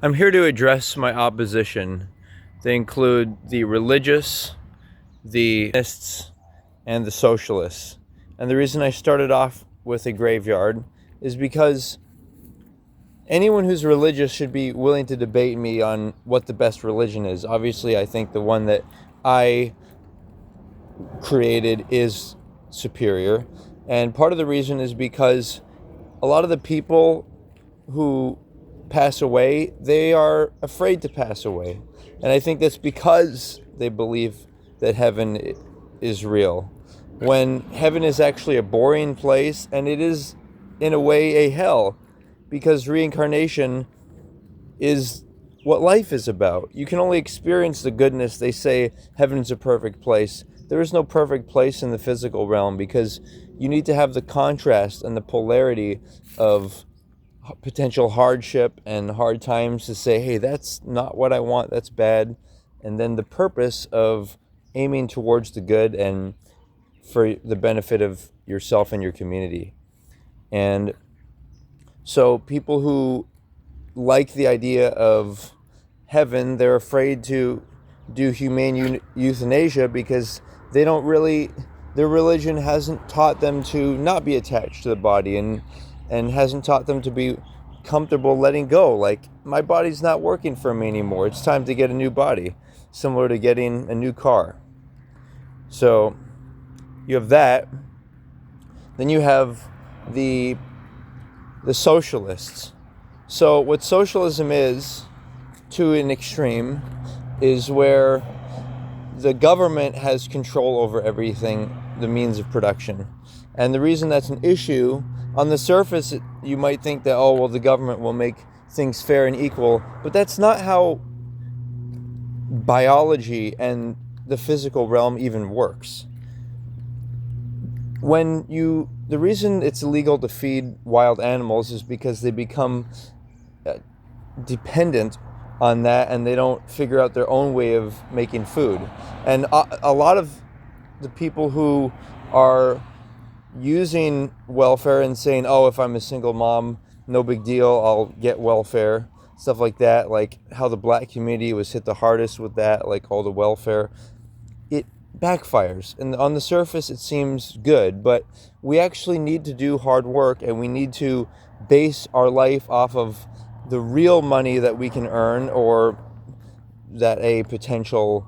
I'm here to address my opposition. They include the religious, the Ists, and the socialists. And the reason I started off with a graveyard is because anyone who's religious should be willing to debate me on what the best religion is. Obviously, I think the one that I created is superior. And part of the reason is because a lot of the people who pass away, they are afraid to pass away. And I think that's because they believe that heaven is real. When heaven is actually a boring place, and it is, in a way, a hell, because reincarnation is what life is about. You can only experience the goodness. They say heaven's a perfect place. There is no perfect place in the physical realm because you need to have the contrast and the polarity of potential hardship and hard times to say, hey, that's not what I want, that's bad. And then the purpose of aiming towards the good and for the benefit of yourself and your community. And so people who like the idea of heaven, they're afraid to do humane euthanasia because they don't really, their religion hasn't taught them to not be attached to the body and hasn't taught them to be comfortable letting go. Like, my body's not working for me anymore. It's time to get a new body, similar to getting a new car. So you have that. Then you have the socialists. So what socialism is, to an extreme, is where the government has control over everything, the means of production. And the reason that's an issue, on the surface, you might think that, oh, well, the government will make things fair and equal, but that's not how biology and the physical realm even works. The reason it's illegal to feed wild animals is because they become dependent on that, and they don't figure out their own way of making food. And a lot of the people who are using welfare and saying, oh, if I'm a single mom, no big deal, I'll get welfare, stuff like that, like how the black community was hit the hardest with that, like all the welfare, it backfires. And on the surface it seems good, but we actually need to do hard work, and we need to base our life off of the real money that we can earn, or that a potential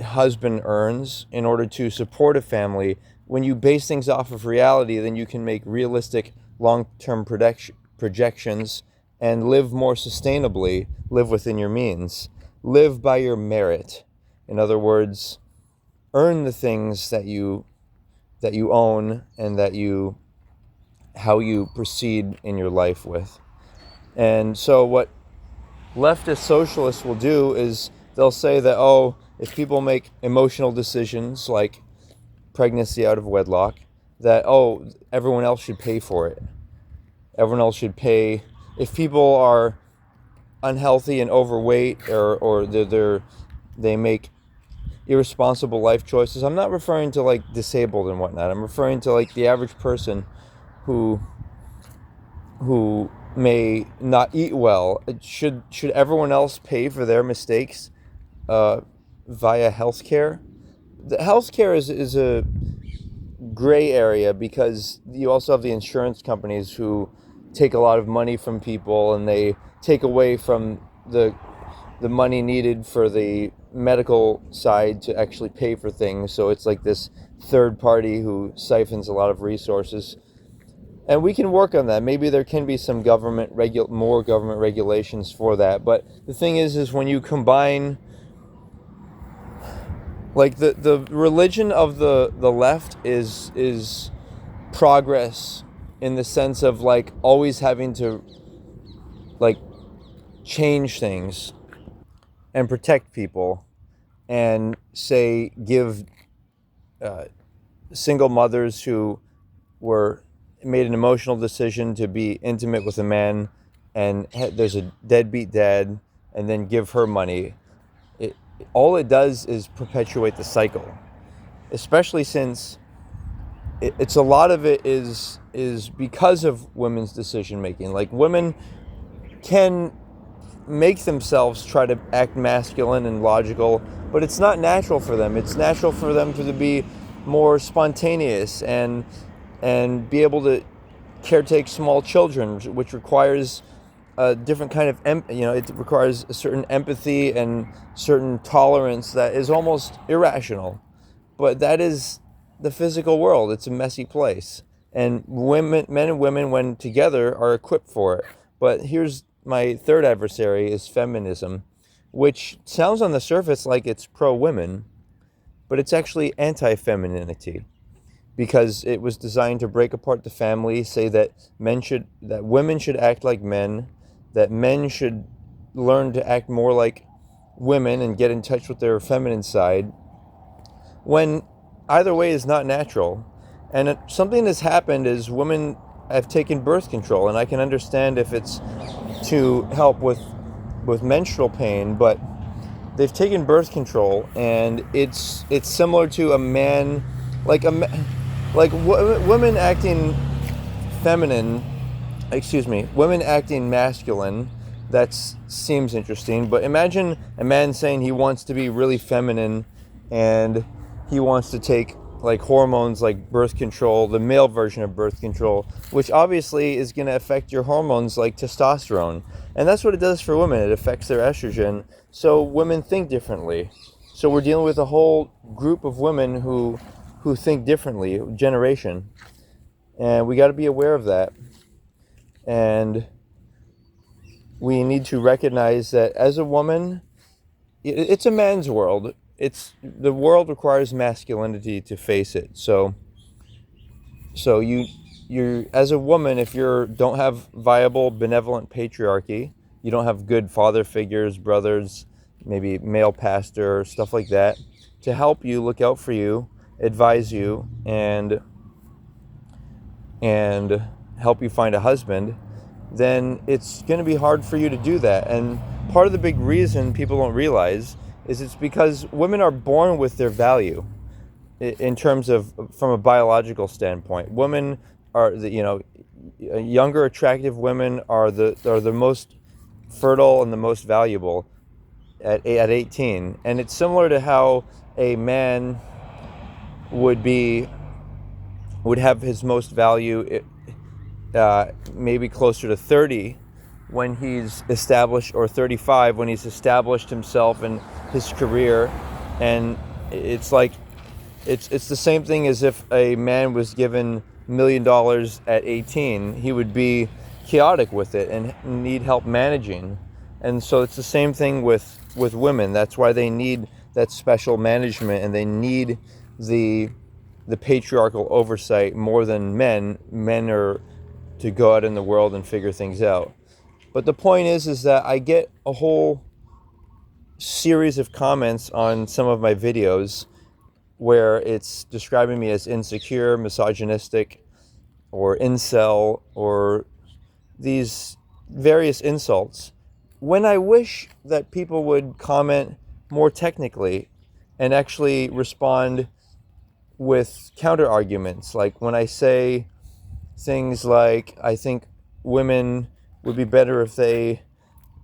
husband earns, in order to support a family. When you base things off of reality, then you can make realistic long-term projections and live more sustainably, live within your means, live by your merit. In other words, earn the things that you own and how you proceed in your life with. And so what leftist socialists will do is they'll say that, oh, if people make emotional decisions like pregnancy out of wedlock, that, oh, everyone else should pay for it. Everyone else should pay. If people are unhealthy and overweight, or they make irresponsible life choices, I'm not referring to like disabled and whatnot. I'm referring to like the average person who may not eat well. Should everyone else pay for their mistakes via healthcare? The healthcare is a gray area, because you also have the insurance companies who take a lot of money from people, and they take away from the money needed for the medical side to actually pay for things. So it's like this third party who siphons a lot of resources. And we can work on that. Maybe there can be some more government regulations for that. But the thing is when you combine, like, the religion of the left is progress, in the sense of like always having to like change things and protect people, and say give single mothers who made an emotional decision to be intimate with a man, and there's a deadbeat dad, and then give her money. All it does is perpetuate the cycle, especially since it's a lot of it is because of women's decision making. Like, women can make themselves try to act masculine and logical, but it's not natural for them. It's natural for them to be more spontaneous and be able to caretake small children, which requires a different kind of it requires a certain empathy and certain tolerance that is almost irrational. But that is the physical world. It's a messy place, and men and women, when together, are equipped for it. But here's my third adversary: is feminism, which sounds on the surface like it's pro-women, but it's actually anti-femininity, because it was designed to break apart the family, say that women should act like men, that men should learn to act more like women and get in touch with their feminine side, when either way is not natural. And something that's happened is women have taken birth control, and I can understand if it's to help with menstrual pain, but they've taken birth control, and it's similar to a man, women acting feminine, women acting masculine. That seems interesting, but imagine a man saying he wants to be really feminine, and he wants to take like hormones like birth control, the male version of birth control, which obviously is going to affect your hormones like testosterone. And that's what it does for women. It affects their estrogen. So women think differently. So we're dealing with a whole group of women who think differently, generation. And we got to be aware of that. And we need to recognize that as a woman, it's a man's world. The world requires masculinity to face it. So you as a woman, if you don't have viable, benevolent patriarchy, you don't have good father figures, brothers, maybe male pastor, stuff like that, to help you, look out for you, advise you, and help you find a husband, then it's going to be hard for you to do that. And part of the big reason people don't realize is it's because women are born with their value in terms of, from a biological standpoint. Women are younger, attractive women are the most fertile and the most valuable at 18. And it's similar to how a man would have his most value maybe closer to 30 when he's established, or 35 when he's established himself and his career. And it's like it's the same thing as if a man was given $1 million at 18. He would be chaotic with it and need help managing. And so it's the same thing with women. That's why they need that special management, and they need the patriarchal oversight more than men. Men are to go out in the world and figure things out. But the point is that I get a whole series of comments on some of my videos where it's describing me as insecure, misogynistic, or incel, or these various insults, when I wish that people would comment more technically and actually respond with counter arguments. Like when I say things like, I think women would be better if they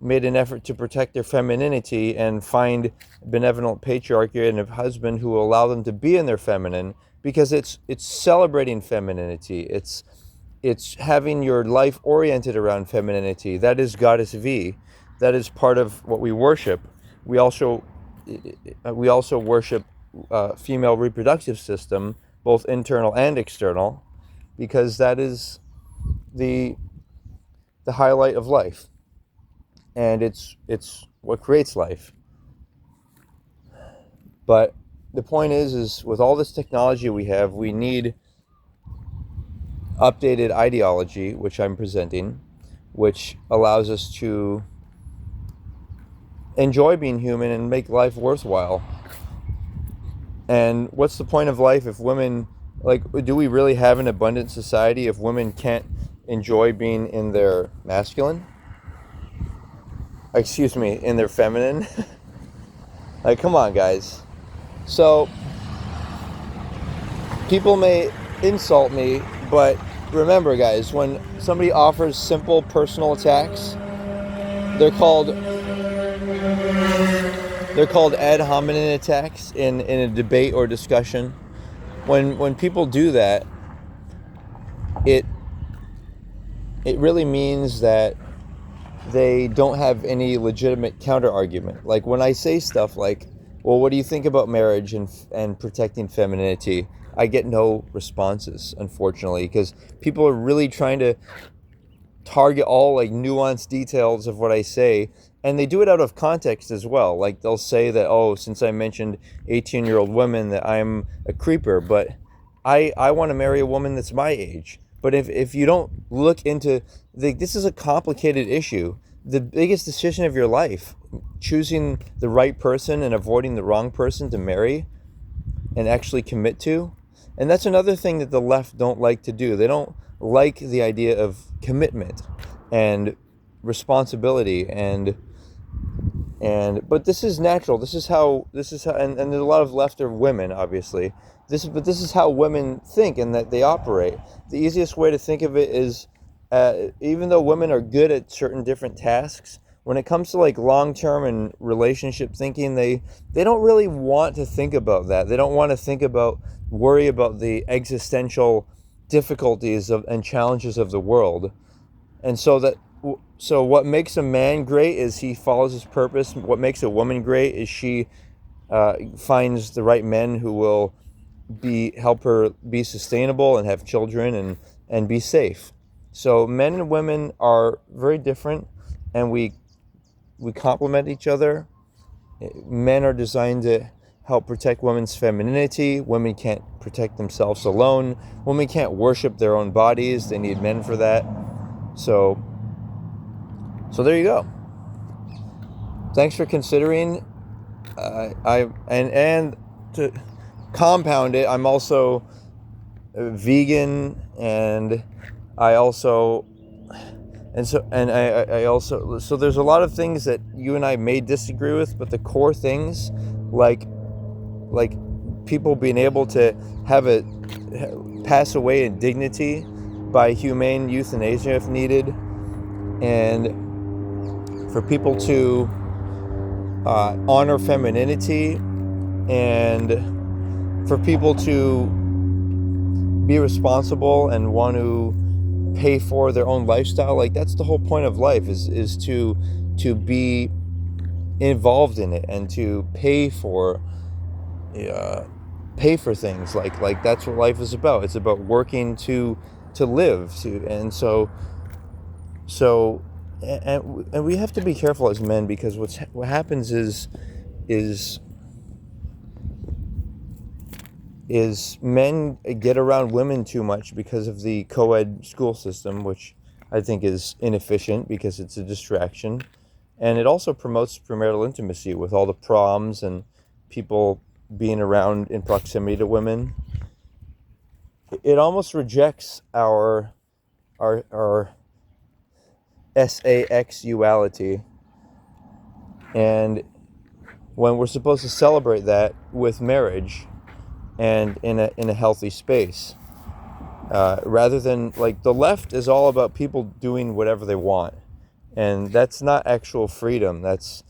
made an effort to protect their femininity and find benevolent patriarchy and a husband who will allow them to be in their feminine, because it's celebrating femininity. It's having your life oriented around femininity. That is Goddess V. That is part of what we worship. We also worship female reproductive system, both internal and external, because that is the highlight of life, and it's what creates life. But the point is with all this technology we have, we need updated ideology, which I'm presenting, which allows us to enjoy being human and make life worthwhile. And what's the point of life if women, do we really have an abundant society if women can't enjoy being in their masculine? In their feminine? Come on, guys. So, people may insult me, but remember, guys, when somebody offers simple personal attacks, they're called they're called ad hominem attacks in a debate or discussion. When people do that, it really means that they don't have any legitimate counter argument. Like when I say stuff like, well, what do you think about marriage and protecting femininity? I get no responses, unfortunately, because people are really trying to target all like nuanced details of what I say, and they do it out of context as well. Like they'll say that, oh, since I mentioned 18-year-old women, that I'm a creeper, but I want to marry a woman that's my age. But if you don't look into this is a complicated issue. The biggest decision of your life, choosing the right person and avoiding the wrong person to marry and actually commit to. And that's another thing that the left don't like to do. They don't like the idea of commitment and responsibility and but this is natural. This is how and there's a lot of left are women, obviously. But this is how women think and that they operate. The easiest way to think of it is even though women are good at certain different tasks, when it comes to like long-term and relationship thinking, they don't really want to think about that. They don't want to worry about the existential difficulties and challenges of the world. And so what makes a man great is he follows his purpose. What makes a woman great is she finds the right men who will help her be sustainable and have children and be safe. So men and women are very different, and we complement each other. Men are designed to help protect women's femininity. Women can't protect themselves alone. Women can't worship their own bodies. They need men for that. So there you go. Thanks for considering. And to compound it, I'm also vegan, and I also so there's a lot of things that you and I may disagree with, but the core things like people being able to pass away in dignity by humane euthanasia if needed, and for people to honor femininity, and for people to be responsible and want to pay for their own lifestyle. Like that's the whole point of life is to be involved in it and to pay for things. Like that's what life is about. It's about working to live and we have to be careful as men, because what happens is men get around women too much because of the co-ed school system, which I think is inefficient because it's a distraction. And it also promotes premarital intimacy with all the proms and people being around in proximity to women. It almost rejects our sexuality. And when we're supposed to celebrate that with marriage and in a healthy space, rather than like the left is all about people doing whatever they want, and that's not actual freedom. That's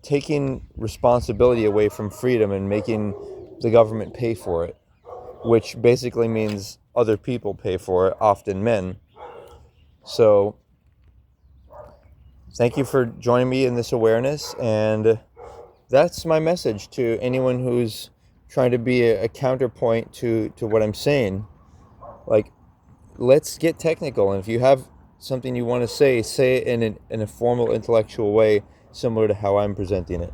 taking responsibility away from freedom and making the government pay for it, which basically means other people pay for it, often men. So thank you for joining me in this awareness, and that's my message to anyone who's trying to be a counterpoint to what I'm saying. Like, let's get technical, and if you have something you want to say it in a formal, intellectual way, similar to how I'm presenting it.